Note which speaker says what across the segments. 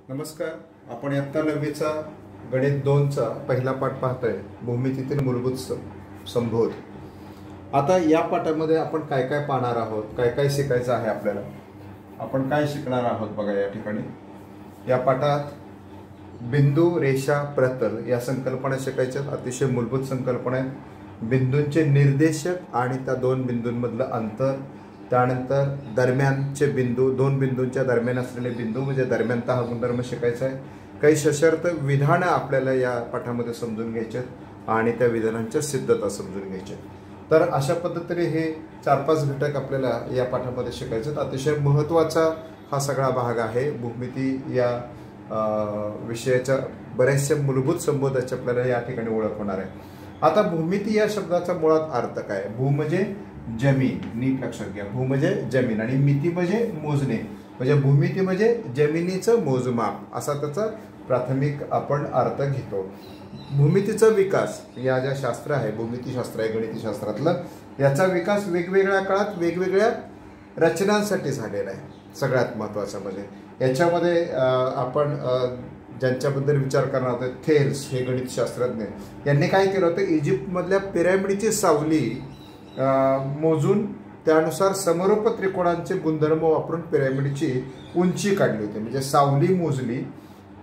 Speaker 1: नमस्कार. आपण इयत्ता 9वीचा गणित 2चा पहिला पाठ पाहतोय, भूमितीतील मूलभूत संबोध. आता या पाठामध्ये आपण काय काय पाहणार आहोत, काय काय शिकायचं आहे आपल्याला, आपण काय शिकणार आहोत बघा. या ठिकाणी या पाठात बिंदू, रेषा, प्रतल या संकल्पना शिकायच्या. अतिशय मूलभूत संकल्पना आहेत. बिंदूंचे निर्देशक आणि त्या दोन बिंदूंमधलं अंतर, त्यानंतर दरम्यानचे बिंदू, दोन बिंदूंच्या दरम्यान असलेले बिंदू म्हणजे दरम्यानता हा गुणधर्म शिकायचा आहे. काही सशर्त विधानं आपल्याला या पाठामध्ये समजून घ्यायचे आणि त्या विधानांच्या सिद्धता समजून घ्यायच्या. तर अशा पद्धतीने हे 4-5 घटक आपल्याला या पाठामध्ये शिकायचे. अतिशय महत्त्वाचा हा सगळा भाग आहे. भूमिती या विषयाच्या बऱ्याचशा मूलभूत संबोधाची आपल्याला या ठिकाणी ओळख होणार आहे. आता भूमिती या शब्दाचा मुळात अर्थ काय? भू म्हणजे जमीन, नीट लक्षात घ्या. भू म्हणजे जमीन आणि मिती म्हणजे मोजणे, म्हणजे भूमिती म्हणजे जमिनीचं मोजमाप असा त्याचा प्राथमिक आपण अर्थ घेतो. भूमितीचा विकास या ज्या शास्त्र आहे, भूमितीशास्त्र आहे गणितशास्त्रातलं, याचा विकास वेगवेगळ्या काळात वेगवेगळ्या रचनांसाठी झालेला आहे. सगळ्यात महत्त्वाचं म्हणजे याच्यामध्ये आपण ज्यांच्याबद्दल विचार करणार होतो, थेल्स हे गणितशास्त्रज्ञ, यांनी काय केलं होतं, इजिप्तमधल्या पिरॅमिडची सावली मोजून त्यानुसार समरूप त्रिकोणांचे गुणधर्म वापरून पिरॅमिडची उंची काढली होती. म्हणजे सावली मोजली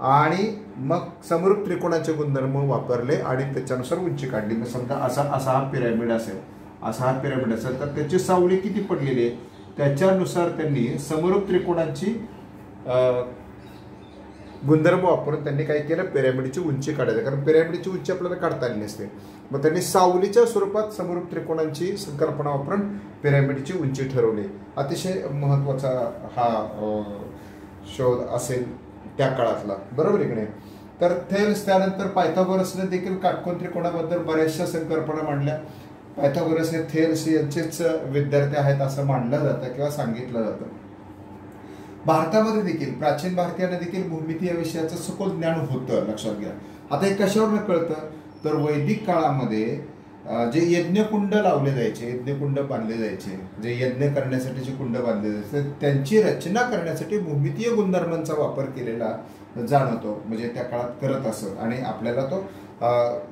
Speaker 1: आणि मग समरूप त्रिकोणाचे गुणधर्म वापरले आणि त्याच्यानुसार उंची काढली. मग समजा असा हा पिरॅमिड असेल, असा हा पिरॅमिड असेल, तर त्याची सावली किती पडलेली आहे त्याच्यानुसार त्यांनी समरूप त्रिकोणांची गुणधर्म वापरून त्यांनी काय केलं, पिरॅमिडची उंची काढायची. कारण पिरॅमिडची उंची आपल्याला काढता आली नसते. मग त्यांनी सावलीच्या स्वरूपात समरूप त्रिकोणांची संकल्पना वापरून पिरॅमिडची उंची ठरवली. अतिशय महत्त्वाचा हा शोध असेल त्या काळातला, बरोबर आहे की नाही. तर थेल्स, त्यानंतर पायथागोरसने देखील काटकोन त्रिकोणाबद्दल बऱ्याचशा संकल्पना मांडल्या. पायथागोरस हे थेल्स यांचेच विद्यार्थी आहेत असं मानलं जातं किंवा सांगितलं जातं. भारतामध्ये देखील प्राचीन भारतीयांना देखील भूमिती या विषयाचं सखोल ज्ञान होतं, लक्षात घ्या. आता हे कशावरून कळतं, तर वैदिक काळामध्ये जे यज्ञकुंड लावले जायचे, यज्ञकुंड बांधले जायचे, जे यज्ञ करण्यासाठीचे कुंड बांधले जायचे, त्यांची रचना करण्यासाठी भूमितीय गुणधर्मांचा वापर केलेला जाणवतो. म्हणजे त्या काळात करत असत आणि आपल्याला तो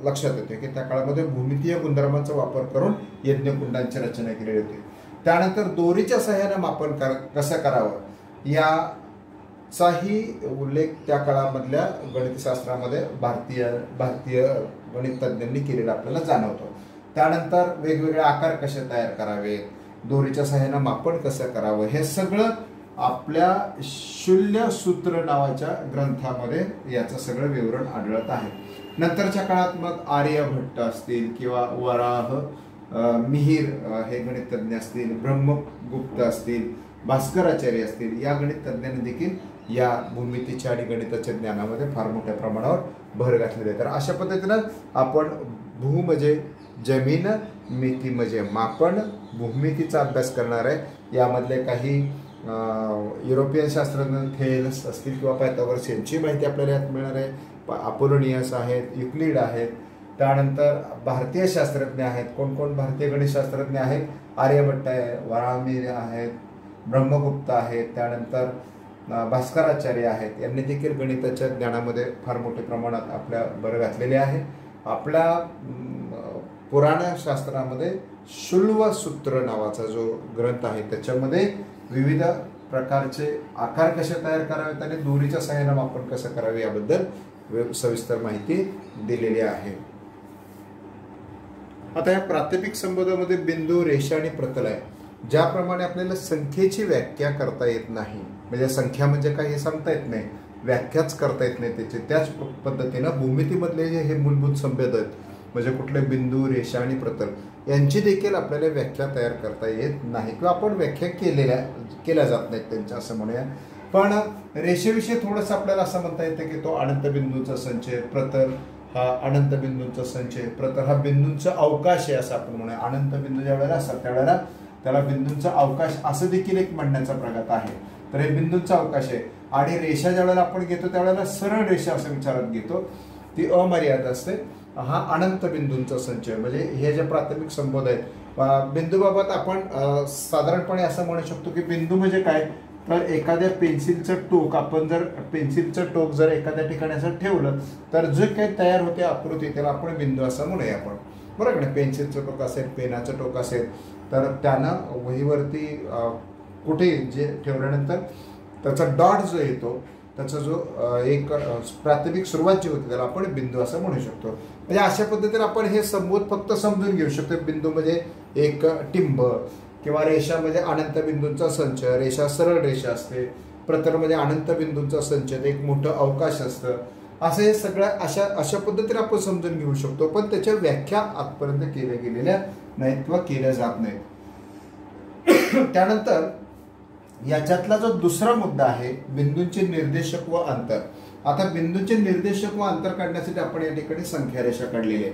Speaker 1: लक्षात येतो की त्या काळामध्ये भूमितीय गुणधर्मांचा वापर करून यज्ञकुंडांची रचना केलेली होती. त्यानंतर दोरीच्या सहाय्याने मापन कसं करावं याचाही उल्लेख त्या काळामधल्या गणितशास्त्रामध्ये भारतीय गणित तज्ज्ञांनी केलेला आपल्याला जाणवतो. त्यानंतर वेगवेगळे आकार कसे तयार करावेत, दोरीच्या सहाय्याने मापन कसं करावं, हे सगळं आपल्या शूल्य सूत्र नावाच्या ग्रंथामध्ये याचं सगळं विवरण आढळत आहे. नंतरच्या काळात मग आर्यभट्ट असतील किंवा वराह, मिहिर हे गणितज्ञ असतील, ब्रह्मगुप्त असतील, भास्कराचार्य असतील, या गणित तज्ज्ञांनी देखील या भूमितीच्या आणि गणिताच्या ज्ञानामध्ये फार मोठ्या प्रमाणावर भर घातलेली आहे. तर अशा पद्धतीनं आपण भू म्हणजे जमीन, मिती म्हणजे मापन, भूमितीचा अभ्यास करणार आहे. यामधले काही युरोपियन शास्त्रज्ञ थेल्स असतील किंवा पायथागोरस यांची माहिती आपल्याला यात मिळणार आहे. अपोलोनियस आहेत, युक्लिड आहेत. त्यानंतर भारतीय शास्त्रज्ञ आहेत. कोण कोण भारतीय गणितशास्त्रज्ञ आहेत? आर्यभट्ट आहे, वराहमिहिर आहेत, ब्रह्मगुप्त आहेत, त्यानंतर भास्कराचार्य आहेत. यांनी देखील गणिताच्या ज्ञानामध्ये फार मोठ्या प्रमाणात आपल्या भर घातलेले आहे. आपल्या पुराण शास्त्रामध्ये शूल्य सूत्र नावाचा जो ग्रंथ आहे त्याच्यामध्ये विविध प्रकारचे आकार कसे तयार करावेत आणि दोरीच्या सहाय्याने मापन कसं करावे याबद्दल सविस्तर माहिती दिलेली आहे. आता या प्राथमिक संबोधामध्ये बिंदू, रेषा आणि प्रतल आहे. ज्याप्रमाणे आपल्याला संख्येची व्याख्या करता येत नाही, म्हणजे संख्या म्हणजे काय हे सांगता येत नाही, व्याख्याच करता येत नाही त्याची, त्याच पद्धतीनं भूमितीमधले जे हे मूलभूत संबोध आहेत, म्हणजे कुठले बिंदू, रेषा आणि प्रतल, यांची देखील आपल्याला व्याख्या तयार करता येत नाही किंवा आपण व्याख्या केल्या जात नाहीत त्यांच्या, असं म्हणूया. पण रेषेविषयी थोडंसं आपल्याला असं म्हणता येतं की तो अनंत बिंदूचा संच आहे. प्रतल हा अनंत बिंदूंचा संच आहे. प्रतल हा बिंदूंचा अवकाश आहे असं आपण म्हणूया. अनंत बिंदू ज्या वेळेला असतात त्यावेळेला त्याला बिंदूंचा अवकाश असं देखील एक म्हणण्याचा प्रघात आहे. तर हे बिंदूंचा अवकाश आहे. आणि रेषा ज्या वेळेला आपण घेतो त्यावेळेला सरळ रेषा असं विचारात घेतो, ती अमर्याद असते. हा अनंत बिंदूंचा संच आहे. म्हणजे हे जे प्राथमिक संबोध आहेत बिंदूबाबत आपण साधारणपणे असं म्हणू शकतो की बिंदू म्हणजे काय, तर एखाद्या पेन्सिलचं टोक, आपण जर पेन्सिलचं टोक जर एखाद्या ठिकाणी असं ठेवलं तर जे काही तयार होते आकृती त्याला आपण बिंदू असं म्हणूया आपण, बरोबर ना. पेन्सिलचं टोक असेल, पेनाचं टोक असेल तर त्यानं वहीवरती कुठे जे ठेवल्यानंतर त्याचा डॉट जो येतो, त्याचा जो एक प्राथमिक सुरुवात जी होती त्याला आपण बिंदू असं म्हणू शकतो. म्हणजे अशा पद्धतीने आपण हे संबोध फक्त समजून घेऊ शकतो. बिंदू म्हणजे एक टिंब किंवा रेषा म्हणजे अनंत बिंदूंचा संच, रेषा सरळ रेषा असते, प्रतल म्हणजे अनंत बिंदूंचा संच, एक मोठं अवकाश असतं. असं हे सगळं अशा पद्धतीने आपण समजून घेऊ शकतो. पण त्याच्या व्याख्या आजपर्यंत केल्या गेलेल्या नाहीत किंवा केल्या जात नाहीत. त्यानंतर याच्यातला जो दुसरा मुद्दा आहे बिंदूंचे निर्देशक व अंतर. आता बिंदूंचे निर्देशक व अंतर काढण्यासाठी आपण या ठिकाणी संख्या रेषा काढलेली आहे.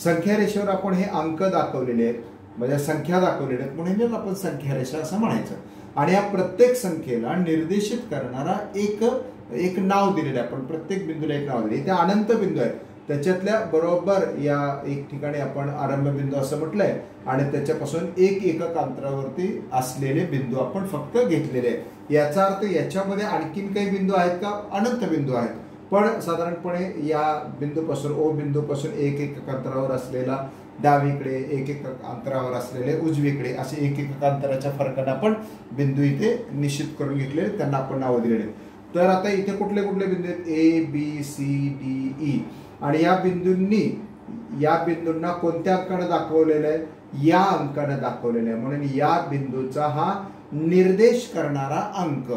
Speaker 1: संख्या रेषेवर आपण हे अंक दाखवलेले आहेत, म्हणजे संख्या दाखवलेल्या आहेत, म्हणून आपण संख्या रेषा असं म्हणायचं. आणि या प्रत्येक संख्येला निर्देशित करणारा एक नाव दिलेलं आहे. आपण प्रत्येक बिंदूला एक नाव दिले. ते अनंत बिंदू आहेत, त्याच्यातल्या बरोबर या एक ठिकाणी आपण आरंभ बिंदू असं म्हटलंय आणि त्याच्यापासून एक एकक अंतरावरती असलेले बिंदू आपण फक्त घेतलेले आहेत. याचा अर्थ याच्यामध्ये आणखीन काही बिंदू आहेत का? अनंत बिंदू आहेत. पण साधारणपणे या बिंदूपासून ओ बिंदूपासून एक एकक अंतरावर असलेला डावीकडे, एक एकक अंतरावर असलेले उजवीकडे, असे एक एकक अंतराच्या फरकाने आपण बिंदू इथे निश्चित करून घेतलेले, त्यांना आपण नावं दिलेले. तर आता इथे कुठले कुठले बिंदू आहेत? A B C D E. आणि या बिंदूंना कोणत्या अंकाने दाखवलेलं आहे? या अंकाने दाखवलेलं आहे. म्हणून या बिंदूचा हा निर्देश करणारा अंक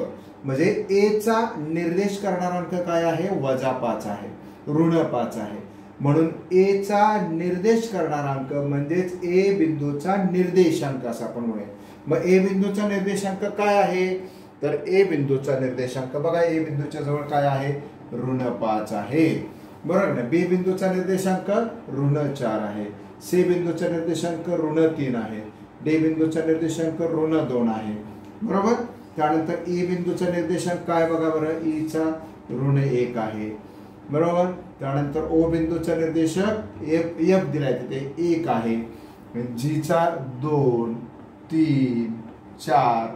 Speaker 1: म्हणजे ए चा निर्देश करणारा अंक काय आहे? -5 आहे, ऋण 5 आहे. म्हणून ए चा निर्देश करणारा अंक म्हणजेच ए बिंदूचा निर्देशांक असं आपण म्हणूया. मग ए बिंदूचा निर्देशांक काय आहे? तर ए बिंदूचा निर्देशांक बघा, ए बिंदूच्या जवळ काय आहे? ऋण 5 आहे, बरोबर ना. बी बिंदूचा निर्देशांक ऋण 4 आहे. सी बिंदूचा निर्देशांक ऋण 3 आहे. डी बिंदूचा निर्देशांक ऋण 2 आहे, बरोबर. त्यानंतर ई बिंदूचा निर्देशांक काय बघा बरं? ई चा ऋण 1 आहे, बरोबर. त्यानंतर ओ बिंदूचा निर्देशक एफ दिलाय तिथे 1 आहे. जी चा 2, 3, 4,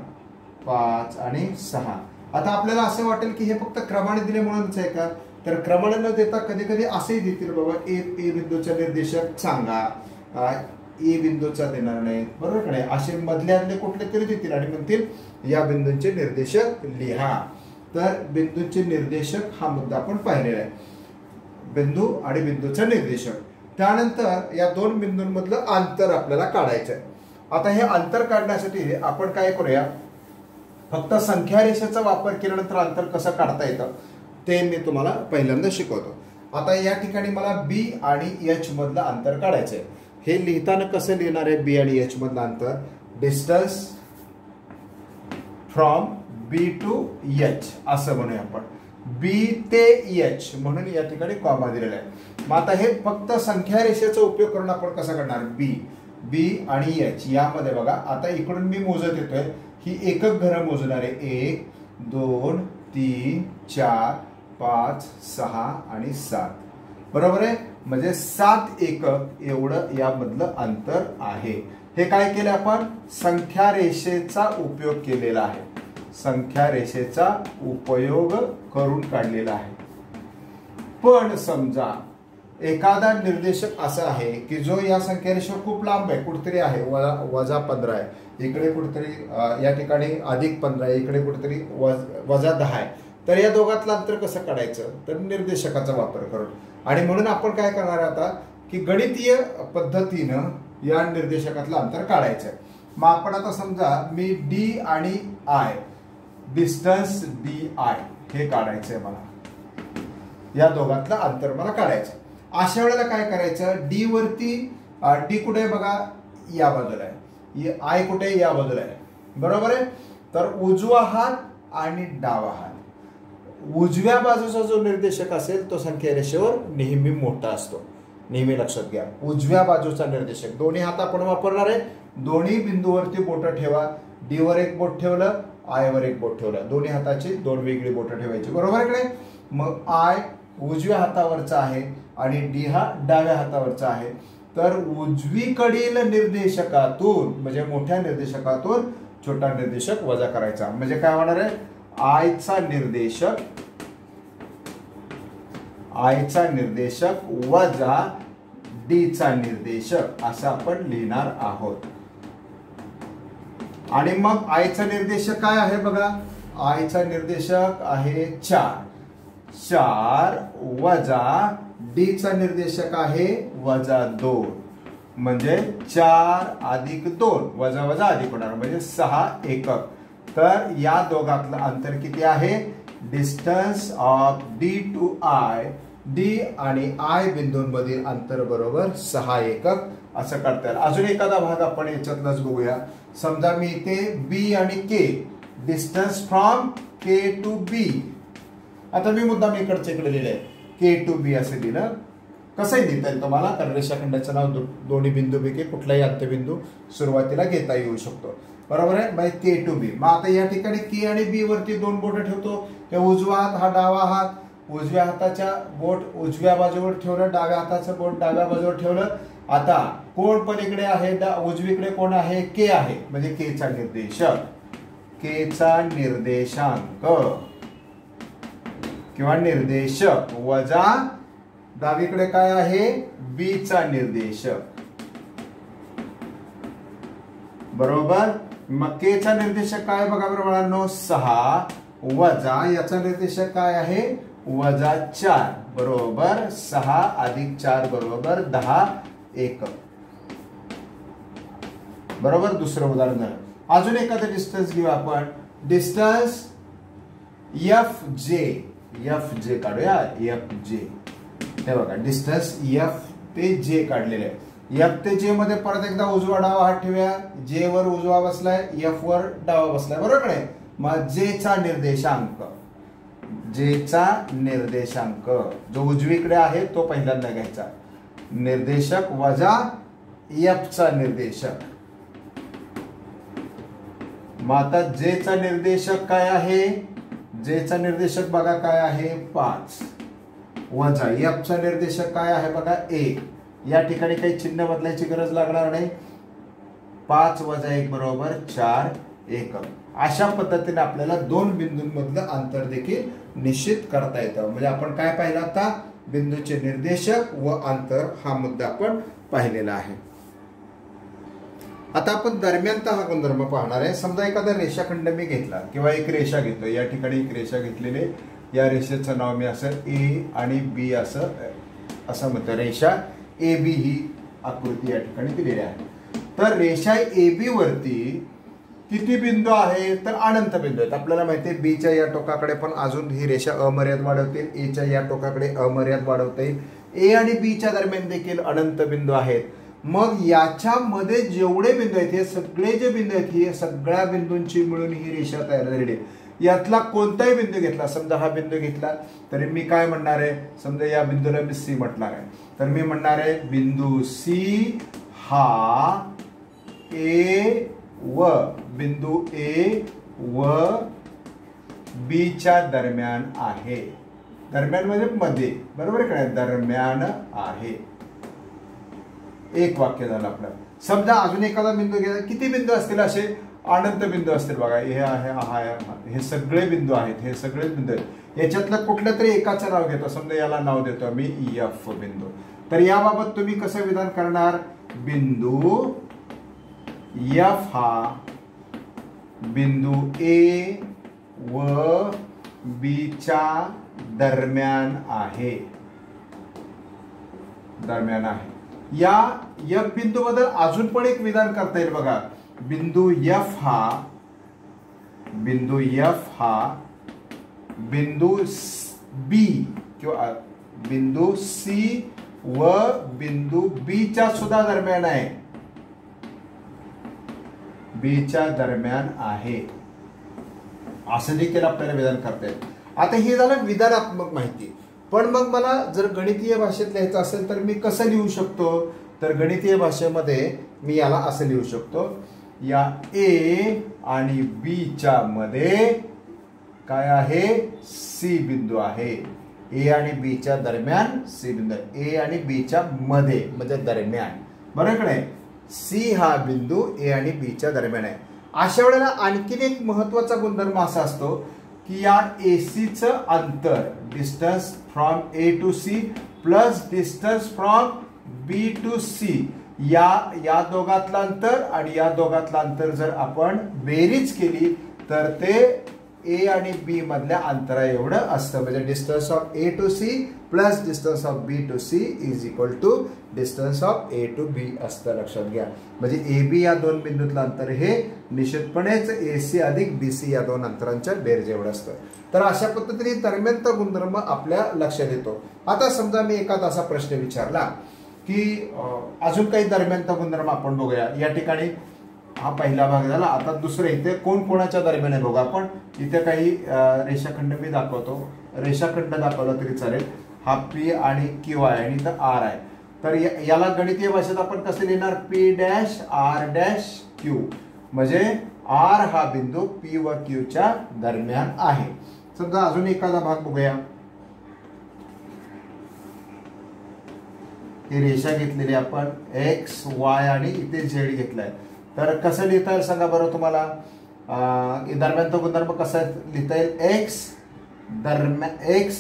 Speaker 1: 5 आणि 6. आता आपल्याला असं वाटेल की हे फक्त क्रमाने दिले म्हणूनच आहे का? तर क्रमाने न देता कधी कधी असेही देतील बाबा, ए बिंदूचा निर्देशक सांगा, ए बिंदूचा देणार नाही, बरोबर का नाही. असे मधल्यातले कुठले तरी देतील आणि म्हणतील या बिंदूंचे निर्देशक लिहा. तर बिंदूंचे निर्देशक हा मुद्दा आपण पाहिलेला आहे, बिंदू आणि बिंदूचा निर्देशक. त्यानंतर या दोन बिंदूंमधलं अंतर आपल्याला काढायचं आहे. आता हे अंतर काढण्यासाठी आपण काय करूया, फक्त संख्या रेषेचा वापर केल्यानंतर अंतर कसं काढता येतं ते मी तुम्हाला पहिल्यांदा शिकवतो. आता या ठिकाणी मला बी आणि एच मधलं अंतर काढायचंय. हे लिहिताना कसं लिहिणार आहे? बी आणि एच मधलं अंतर, distance from B to H असं म्हणूया आपण. बी ते एच म्हणून या ठिकाणी कॉमा दिलेला आहे. मग आता हे फक्त संख्या रेषेचा उपयोग करून आपण कसं करणार? बी आणि एच यामध्ये बघा, आता इकडून मी मोजत येतोय, ही एकक घरं मोजणार आहे. 1 2 3 4 5 6 आणि 7, बरोबर आहे. म्हणजे 7 एकक एवढं यामधलं अंतर आहे. हे काय केलं आपण? संख्या रेषेचा उपयोग केलेला आहे, संख्या रेषेचा उपयोग करून काढलेला आहे. पण समजा एखादा निर्देशक असा आहे की जो या संख्या रेषेवर खूप लांब आहे, कुठेतरी आहे, -15 आहे, इकडे कुठेतरी या ठिकाणी +15 आहे, इकडे कुठेतरी -10 आहे. तर या दोघातलं अंतर कसं काढायचं? तर निर्देशकाचा वापर करून. आणि म्हणून आपण काय करणार आता की गणितीय पद्धतीनं या निर्देशकातलं अंतर काढायचं. मग आपण आता समजा मी डी आणि आय, डिस्टन्स डी आय हे काढायचंय मला, या दोघातलं अंतर मला काढायचं. अशा वेळेला काय करायचं? डी वरती, डी कुठे बघा? या बाजूला आहे. आय कुठे? या बाजूला आहे, बरोबर आहे. तर उजवा हात आणि डावा हात, उजव्या बाजूचा जो निर्देशक असेल तो संख्या रेषेवर नेहमी मोठा असतो, नेहमी लक्षात घ्या. उजव्या बाजूचा निर्देशक, दोन्ही हात आपण वापरणार आहे. दोन्ही बिंदूवरती बोटं ठेवा. डी वर एक बोट ठेवलं, आय वर एक बोट ठेवलं, दोन्ही हाताची 2 वेगळी बोटं ठेवायची, बरोबर आहे की. मग आय उजव्या हातावरचा आहे आणि डी हा डाव्या हातावरचा आहे. तर उजवीकडील निर्देशकातून म्हणजे मोठ्या निर्देशकातून छोटा निर्देशक वजा करायचा, म्हणजे काय होणार आहे, आयचा निर्देशक वजा डीचा निर्देशक असं आपण लिहिणार आहोत. आणि मग आयचा निर्देशक काय आहे बघा, आयचा निर्देशक आहे 4 वजा डीचा निर्देशक आहे -2, म्हणजे 4 अधिक 2 वजा वजा अधिक होणार म्हणजे 6 एकक. तर या दोघातलं अंतर किती आहे, distance of D to I, D आणि आय बिंदूंमधील अंतर बरोबर 6 एकक असं करता येईल. अजून एखादा भाग आपण याच्यातलाच बघूया. समजा मी इथे बी आणि के, distance from K to be, आता मी मुद्दाम इकडच्या इकडे लिहिलंय के टू बी असं लिहिलं. कसंही लिहिता येईल तुम्हाला, कारण रेषाखंडाचं नाव दोन्ही बिंदूपैकी कुठलाही अंत्यबिंदू सुरुवातीला घेता येऊ शकतो, बरोबर आहे. Bye K to be. मग आता या ठिकाणी के आणि बी वरती 2 बोट ठेवतो. हे उजवा हात हा डावा हात, उजव्या हाताच्या बोट उजव्या बाजूवर ठेवलं, डाव्या हाताचं बोट डाव्या बाजूवर ठेवलं. आता कोण पलीकडे आहे, उजवीकडे कोण आहे, के आहे, म्हणजे केचा निर्देशक, केचा निर्देशांक किंवा निर्देशक वजा डावीकडे काय आहे, बीचा निर्देशक, बरोबर. मग केचा निर्देशक काय बघा बरं मुलांनो, 6 वजा याचा निर्देशक काय आहे, -4, बरोबर 6 अधिक 4 बरोबर 10 एकक, बरोबर. दुसरं उदाहरण झालं. अजून एखादं डिस्टन्स घेऊ आपण, डिस्टन्स एफ जे काढूया. एफ जे, हे बघा डिस्टन्स एफ ते जे काढलेले आहे. एफ ते जे मध्ये परत एकदा उजवा डावा हात ठेवूया. जे वर उजवा बसलाय, एफ वर डावा बसलाय, बरोबर आहे. मग जेचा निर्देशांक जो उजवीकडे आहे तो पहिल्यांदा घ्यायचा, निर्देशक वजा एफचा निर्देशक. मग आता जेचा निर्देशक काय आहे, जेचा निर्देशक बघा काय आहे 5 वजा एफचा निर्देशक काय आहे बघा 1. या ठिकाणी काही चिन्ह बदलायची गरज लागणार नाही. 5 वजा 1 बरोबर 4 एकक. अशा पद्धतीने आपल्याला 2 बिंदूंमधलं अंतर देखील निश्चित करता येतं. म्हणजे आपण काय पाहिलं आता, बिंदूचे निर्देशक व अंतर हा मुद्दा आपण पाहिलेला आहे. आता आपण दरम्यानचा हा गुणधर्म पाहणार आहे. समजा एखादा रेषाखंड मी घेतला किंवा एक रेषा घेतो. या ठिकाणी एक रेषा घेतलेली, या रेषेचं नाव मी असं ए आणि बी असं म्हणतो. रेषा ए बी ही आकृती या ठिकाणी दिलेली आहे. तर रेषा ए बी वरती किती बिंदू आहे, तर अनंत बिंदू आहेत. आपल्याला माहिती आहे बीच्या या टोकाकडे पण अजून ही रेषा अमर्याद वाढवते, एच्या या टोकाकडे अमर्याद वाढवते, ए आणि बीच्या दरम्यान देखील अनंत बिंदू आहेत. मग याच्यामध्ये जेवढे बिंदू आहेत, हे सगळे जे बिंदू आहेत, हे सगळ्या बिंदूंची मिळून ही रेषा तयार झालेली आहे. यातला कोणताही बिंदू घेतला, समजा हा बिंदू घेतला तरी मी काय म्हणणार आहे, समजा या बिंदूला मी सी म्हटणार आहे, तर मी म्हणणार आहे बिंदू सी हा ए व बिंदू ए व बी च्या दरम्यान आहे. दरम्यान म्हणजे मध्ये, बरोबर आहे का, दरम्यान आहे. एक वाक्य झालं आपलं. समजा अजून एखादा बिंदू घ्या, किती बिंदू असतील असे, अनंत बिंदू असतील बघा. हे आहे, हा आहे, हे सगळे बिंदू आहेत, हे सगळे बिंदू आहेत. याच्यातलं कुठल्या तरी एकाचं नाव घेतो. समजा याला नाव देतो मी एफ बिंदू. तर याबाबत तुम्ही कसं विधान करणार, बिंदू एफ हा बिंदू ए व बी च्या दरम्यान आहे, दरम्यान आहे. या एफ बिंदू बद्दल अजून पण एक विधान करता येईल बघा. बिंदू एफ हा बिंदू बी किंवा बिंदू सी व बिंदू बी च्या सुद्धा दरम्यान आहे, बी च्या दरम्यान आहे, असं देखील आपल्याला विधान करता येईल. आता हे झालं विधानात्मक माहिती. पण मग मला जर गणितीय भाषेत लिहायचं असेल तर मी कसं लिहू शकतो, तर गणितीय भाषेमध्ये मी याला असं लिहू शकतो, या ए आणि बी च्या मध्ये काय आहे, सी बिंदू आहे. ए आणि बी च्या दरम्यान सी बिंदू, ए आणि बी च्या मध्ये म्हणजे दरम्यान, बरोबर आहे. सी हा बिंदू ए आणि बी च्या दरम्यान आहे. अशा वेळेला आणखीन एक महत्वाचा गुणधर्म असा असतो की या एसीचं अंतर, distance from A to C plus distance from B to C, या दोघातलं अंतर आणि या दोघातलं अंतर जर आपण बेरीज केली तर ते ए आणि बी मधल्या अंतरा एवढं असतं. म्हणजे distance of A to C plus distance of B to C is equal to distance of A to B असतं, लक्षात घ्या. म्हणजे ए बी या दोन बिंदूतलं अंतर हे निश्चितपणेच ए सी अधिक बी सी या दोन अंतरांच्या बेरज एवढं असतं. तर अशा पद्धतीने दरम्यानचा गुणधर्म आपल्या लक्षात येतो. आता समजा मी एखादा असा प्रश्न विचारला की अजून काही दरम्यानचा गुणधर्म आपण बघूया. या ठिकाणी हा पहिला भाग झाला. आता दुसरं इथे कोण कोणाच्या दरम्यान आहे बघू आपण. इथे काही रेषाखंड मी दाखवतो, रेषाखंड दाखवला तरी चालेल. हा पी आणि क्यू आहे आणि इथं आर आहे. तर याला गणितीय भाषेत आपण कसे लिहिणार, P dash R dash Q. म्हणजे आर हा बिंदू पी व क्यू च्या दरम्यान आहे. समजा अजून एखादा भाग बघूया. ही रेषा घेतलेली आपण एक्स वाय आणि इथे झेड घेतलाय. तर कसं लिहिता येईल सांगा बरं तुम्हाला. दरम्यानचा गुणधर्म कसा लिहिता येईल, एक्स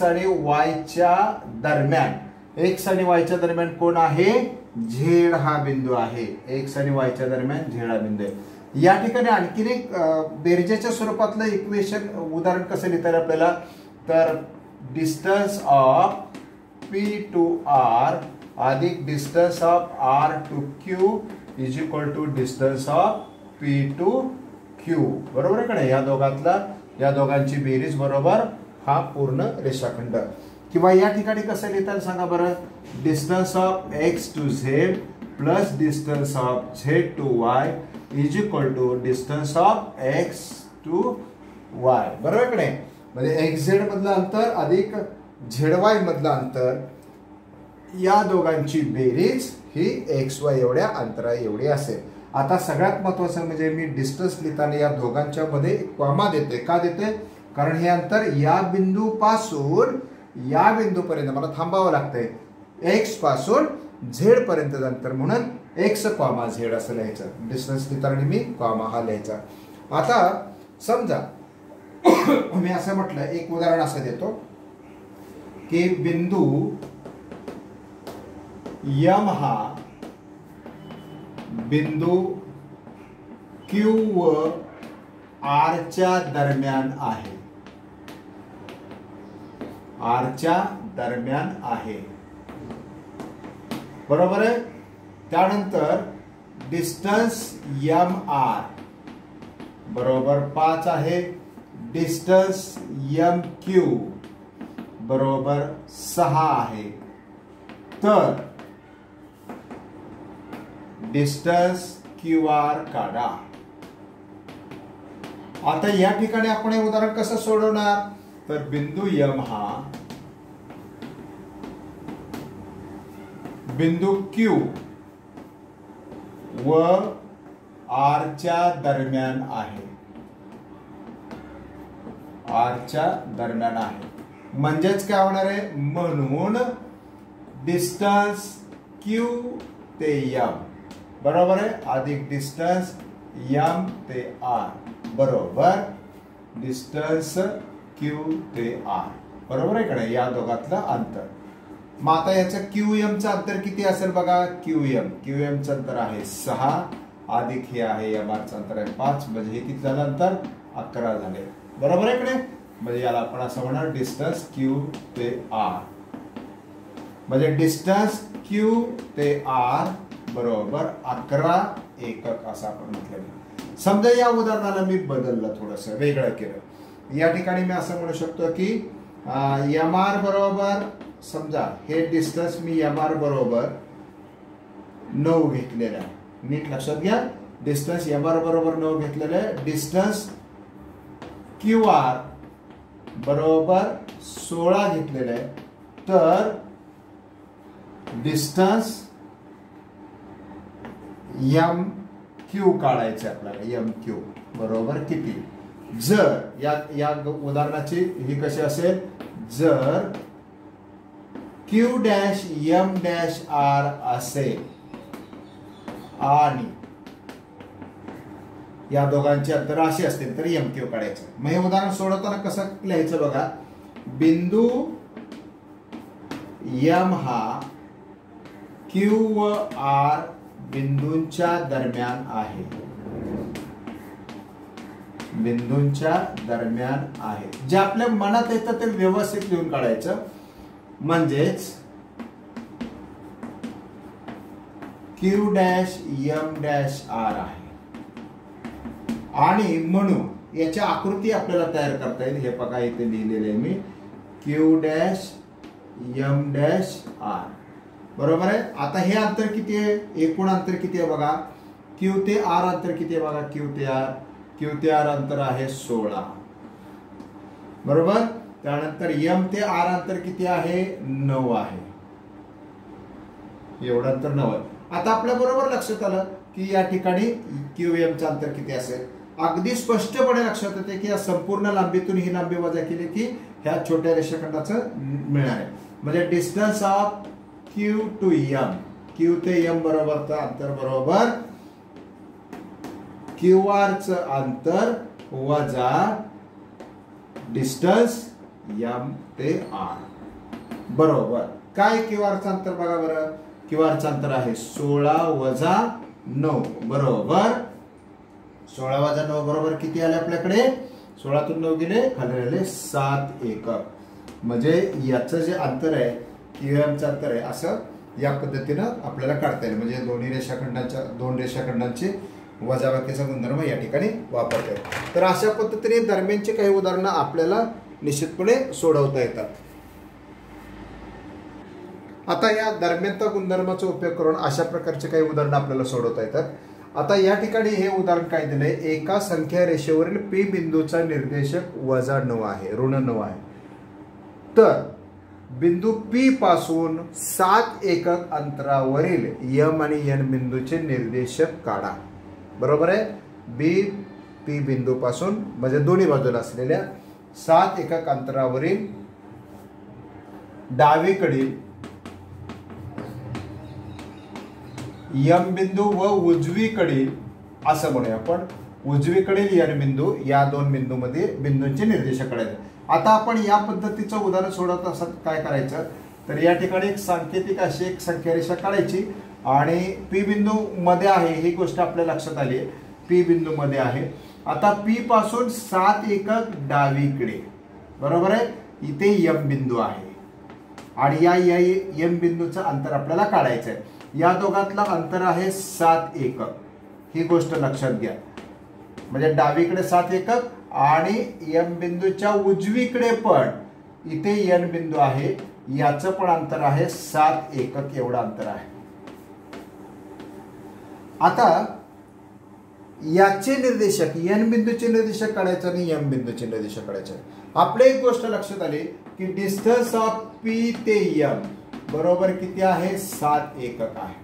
Speaker 1: आणि वायच्या दरम्यान, एक्स आणि वायच्या दरम्यान कोण आहे, झेड हा बिंदू आहे. एक्स आणि वायच्या दरम्यान झेड हा बिंदू आहे. या ठिकाणी आणखीन एक बेरजेच्या स्वरूपातलं इक्वेशन उदाहरण कसं लिहिता येईल आपल्याला, तर distance of P to R अधिक distance of R to Q is equal to distance of P to Q. बरोबर आहे का नाही. या दोघांची बेरीज बरोबर हा पूर्ण रेषाखंड. किंवा या ठिकाणी कसं लिहिता सांगा बरं, distance of X to Z plus distance of Z to Y is equal to distance of X to Y. बरोबर आहे का नाही. म्हणजे एक्स झेड मधलं अंतर अधिक झेड वाय मधलं अंतर, या दोघांची बेरीज ही एक्स वाय एवढ्या अंतरा एवढी असेल. आता सगळ्यात महत्वाचं म्हणजे मी डिस्टन्स लिहिताना या दोघांच्या मध्ये कॉमा देते. का देते, कारण हे अंतर या बिंदूपासून या बिंदूपर्यंत मला थांबावं लागतंय. एक्स पासून झेड पर्यंतचं अंतर, म्हणून एक्स कॉमा झेड असं लिहायचं. डिस्टन्स लिहिताना मी कॉमा हा लिहायचा. आता समजा मी असं म्हटलं, एक उदाहरण असं देतो की बिंदू यम हा बिंदू क्यू व आर च्या दरम्यान आहे, आर च्या दरम्यान आहे. बरोबर आहे. त्यानंतर डिस्टन्स एम आर बरोबर 5 आहे. डिस्टन्स एम क्यू बरोबर 6 आहे. तर डिस्टन्स क्यू आर काढा. आता या ठिकाणी आपण हे उदाहरण कसं सोडवणार, तर बिंदू यम हा बिंदू क्यू व आर च्या दरम्यान आहे, आर च्या दरम्यान आहे. म्हणजेच काय होणार आहे, म्हणून डिस्टन्स क्यू ते यम बरोबर आहे अधिक डिस्टन्स यम ते आर बरोबर डिस्टन्स क्यू ते आर. बरोबर आहे का नाही, या दोघातलं अंतर. मग आता याचं क्यू एम चं अंतर किती असेल बघा. क्यू एम चं अंतर आहे 6 अधिक हे आहे एम आर चं अंतर आहे 5. म्हणजे हे किती झालं अंतर, 11 झाले. बरोबर आहे का नाही. म्हणजे याला आपण असं म्हणणार डिस्टन्स क्यू ते आर. म्हणजे डिस्टन्स क्यू ते आर बरोबर 11 एकक असं आपण म्हटलं. समजा या उदाहरणाला मी बदललं, थोडस वेगळं केलं. या ठिकाणी मी असं म्हणू शकतो की एम आर बरोबर, समजा हे डिस्टन्स मी एम आर बरोबर 9 घेतलेलं आहे. नीट लक्षात घ्या, डिस्टन्स एम आर बरोबर 9 घेतलेलं आहे. डिस्टन्स क्यू आर बरोबर 16 घेतलेलं आहे. तर डिस्टन्स एम क्यू काढायचे आपल्याला. एम क्यू बरोबर किती, जर या उदाहरणाची ही कशी असेल, जर Q dash M dash R असेल आणि या दोघांची अंतर अशी असतील तर एम क्यू काढायचं. मग हे उदाहरण सोडवताना कसं लिहायचं बघा. बिंदू एम हा क्यू व आर बिंदूंच्या दरम्यान आहे. बिंदूंच्या दरम्यान आहे. जे आपल्या मनात येतं ते व्यवस्थित लिहून काढायचं. म्हणजेच Q dash M dash R आहे. आणि म्हणून याची आकृती आपल्याला तयार करता येईल. हे बघा इथे लिहिलेले मी Q dash M dash R. बरोबर आहे. आता हे अंतर किती आहे, एकूण अंतर किती आहे बघा. क्यू ते आर अंतर किती आहे बघा. क्यू ते आर अंतर आहे 16. बरोबर. त्यानंतर एम ते आर अंतर किती आहे 9 आहे. एवढं अंतर 9 आहे. आता आपल्या बरोबर लक्षात आलं की या ठिकाणी क्यू एमचं अंतर किती असेल. अगदी स्पष्टपणे लक्षात येते की या संपूर्ण लांबीतून ही लांबी वजा केली की ह्या छोट्या रेषाखंडाचं मिळणार आहे. म्हणजे distance of Q to M, Q ते एम बरोबरचं अंतर बरोबर क्यू आर च अंतर वजा डिस्टन्स एम ते आर. बरोबर. काय क्यू आर चं अंतर बघा बरं. क्यू आर चं अंतर आहे 16 वजा 9. बरोबर. 16 वजा 9 बरोबर किती आले आपल्याकडे. 16तून 9 गेले खाली राहिले 7 एकक. म्हणजे याचं जे अंतर आहे क्यू एम चं अंतर आहे असं या पद्धतीनं आपल्याला काढता येईल. म्हणजे दोन रेषाखंडांचे वजाबाकीचा गुणधर्म या ठिकाणी वापरता येईल. तर अशा पद्धतीने दरम्यानचे काही उदाहरणं आपल्याला निश्चितपणे सोडवता येतात. आता या दरम्यानचा गुणधर्माचा उपयोग करून अशा प्रकारचे काही उदाहरणं आपल्याला सोडवता येतात. आता या ठिकाणी हे उदाहरण काय दिलंय. एका संख्या रेषेवरील पी बिंदूचा निर्देशक वजा 9 आहे, ऋण 9 आहे. तर बिंदू पी पासून 7 एकक अंतरावरील एम आणि एन बिंदूचे निर्देशक काढा. बरोबर आहे. बी पी बिंदू पासून म्हणजे दोन्ही बाजूला असलेल्या 7 एकक अंतरावरील डावीकडील एम बिंदू व उजवीकडील असं म्हणूया आपण उजवीकडील एन बिंदू या दोन बिंदूमध्ये बिंदूंचे निर्देशक काढायचे. आता आपण या पद्धतीचं उदाहरण सोडवत असत काय करायचं तर या ठिकाणी एक सांकेतिक अशी एक संख्या रेषा काढायची आणि पी बिंदू मध्ये आहे ही गोष्ट आपल्या लक्षात आली आहे. पी बिंदू मध्ये आहे. आता पी पासून 7 एकक डावीकडे. बरोबर आहे. इथे एम बिंदू आहे आणि या एम बिंदूचं अंतर आपल्याला काढायचं आहे. या दोघातलं अंतर आहे 7 एकक. ही गोष्ट लक्षात घ्या. म्हणजे डावीकडे 7 एकक आणि एम बिंदूच्या उजवीकडे पण इथे एन बिंदू आहे याचं पण अंतर आहे 7 एकक एवढं अंतर आहे. आता याचे निर्देशक एन बिंदूचे निर्देशक काढायचं आणि एम बिंदूचे निर्देशक काढायचं. आपल्या एक गोष्ट लक्षात आली की डिस्टन्स ऑफ पी ते एम बरोबर किती आहे 7 एकक आहे.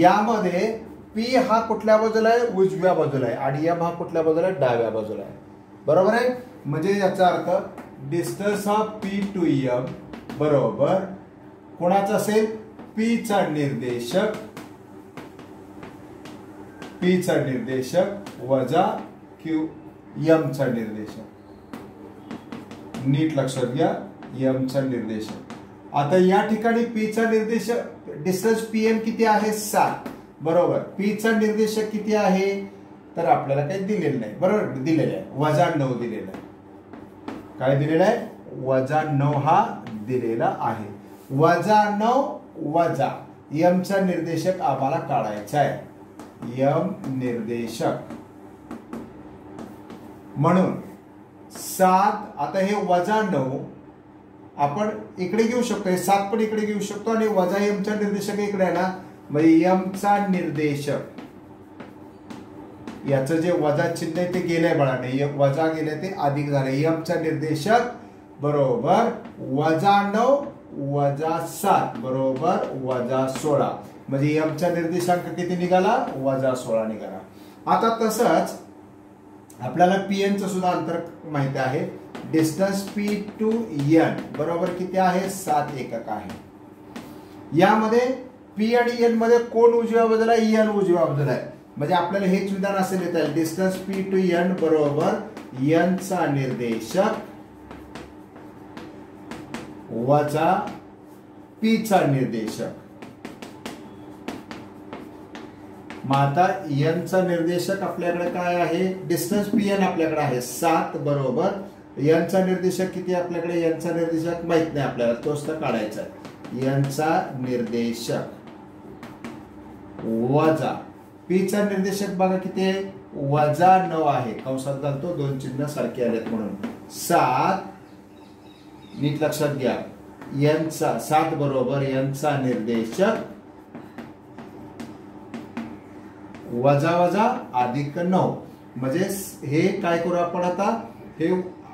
Speaker 1: यामध्ये पी हा कुठल्या बाजूला आहे उजव्या बाजूला आहे आणि एम हा कुठल्या बाजूला आहे डाव्या बाजूला आहे. बरोबर आहे. म्हणजे याचा अर्थ distance of P to M बरोबर कोणाचा असेल पी चा निर्देशक वजा क्यू एम चा निर्देशक. नीट लक्षात घ्या एम चा निर्देशक. आता या ठिकाणी पी चा निर्देशक डिस्टन्स पीएम किती आहे 7. बरोबर. पी चा निर्देशक किती आहे तर आपल्याला काही दिलेलं नाही. बरोबर. दिलेलं आहे वजा 9 दिलेलं आहे. काय दिलेलं आहे वजा 9 हा दिलेला आहे. वजा 9 वजा एम चा निर्देशक आम्हाला काढायचा आहे. एम निर्देशक म्हणून 7. आता हे वजा 9 आपण इकडे घेऊ शकतो. 7 पण इकडे घेऊ शकतो आणि वजा एम चा निर्देशक इकडे आहे ना. म्हणजे एम चा निर्देशक याचं जे वजा चिन्ह आहे ते गेलंय बाळाने. वजा गेले ते अधिक झाले. एम चा निर्देशक बरोबर वजा 9 वजा 7 बरोबर वजा 16. म्हणजे एम चा निर्देशांक किती निघाला वजा 16 निघाला. आता तसंच आपल्याला पीएन चं सुद्धा अंतर माहिती आहे. डिस्टन्स पी टू एन बरोबर किती आहे 7 एकक आहे. यामध्ये पी आणि एन मध्ये कोण उजव्या बाजूला आहे एन उजव्या बाजूला आहे. म्हणजे आपल्याला हेच विधान असे लिहिता येईल, डिस्टन्स पी टू एन बरोबर एन चा निर्देशक वजा पी चा निर्देशक. मग आता एन चा निर्देशक आपल्याकडे काय आहे, डिस्टन्स पी एन आपल्याकडे आहे 7 बरोबर एन चा निर्देशक किती आपल्याकडे, एन चा निर्देशक माहित नाही आपल्याला, तोच तर काढायचा आहे. एन चा निर्देशक वजा पी चा निर्देशक बघा किती आहे, -9 आहे, कंसात घालतो, दोन चिन्ह सारखे आलेत म्हणून. 7 नीट लक्षात घ्या, एन चा 7 बरोबर एन चा निर्देशक वजा वजा अधिक 9. म्हणजे हे काय करू आपण आता, हे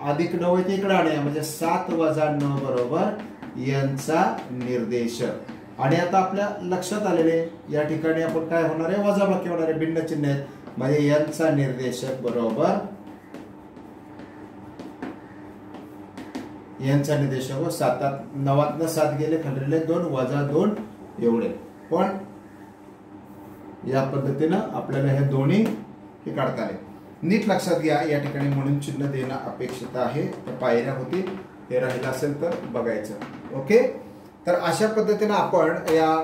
Speaker 1: अधिक 9 आहे ते इकडे आणूया, म्हणजे 7 वजा 9 बरोबर एन चा निर्देशक. आणि आता आपल्या लक्षात आलेले या ठिकाणी आपण काय होणार आहे, वजाबाकी होणार आहे, भिन्न चिन्ह आहेत. म्हणजे एन चा निर्देशक बरोबर एन चा निर्देशक व 9 7 गेले, खाल्लेले 2 वजा 2 एवढे. पण या पद्धतीनं आपल्याला हे दोन्ही हे काढता आले. नीट लक्षात घ्या या ठिकाणी म्हणून चिन्ह देणं अपेक्षित आहे. त्या पायऱ्या होती, हे राहिलं असेल तर बघायचं. ओके, तर अशा पद्धतीनं आपण या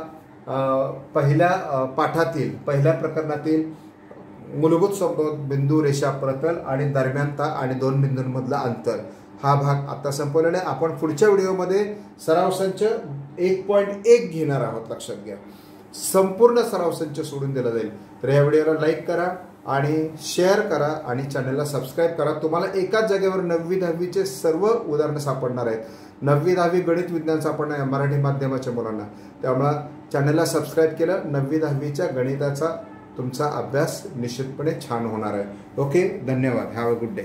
Speaker 1: पहिल्या पाठातील पहिल्या प्रकरणातील मूलभूत संबंध, बिंदू, रेषा, प्रतल आणि दरम्यानता आणि दोन बिंदूंमधलं अंतर हा भाग आता संपवलेला आहे. आपण पुढच्या व्हिडिओमध्ये सराव संच 1.1 घेणार आहोत. लक्षात घ्या, संपूर्ण सराव संच सोडून दिला जाईल. तर या व्हिडिओला लाईक करा आणि शेअर करा आणि चॅनलला सबस्क्राईब करा. तुम्हाला एकाच जागेवर 9वी 10वीचे सर्व उदाहरणं सापडणार आहेत. 9वी 10वी गणित विज्ञान सापडणार आहे मराठी माध्यमाच्या मुलांना. त्यामुळं चॅनलला सबस्क्राईब केलं, 9वी 10वीच्या गणिताचा तुमचा अभ्यास निश्चितपणे छान होणार आहे. ओके, धन्यवाद. Have a good day.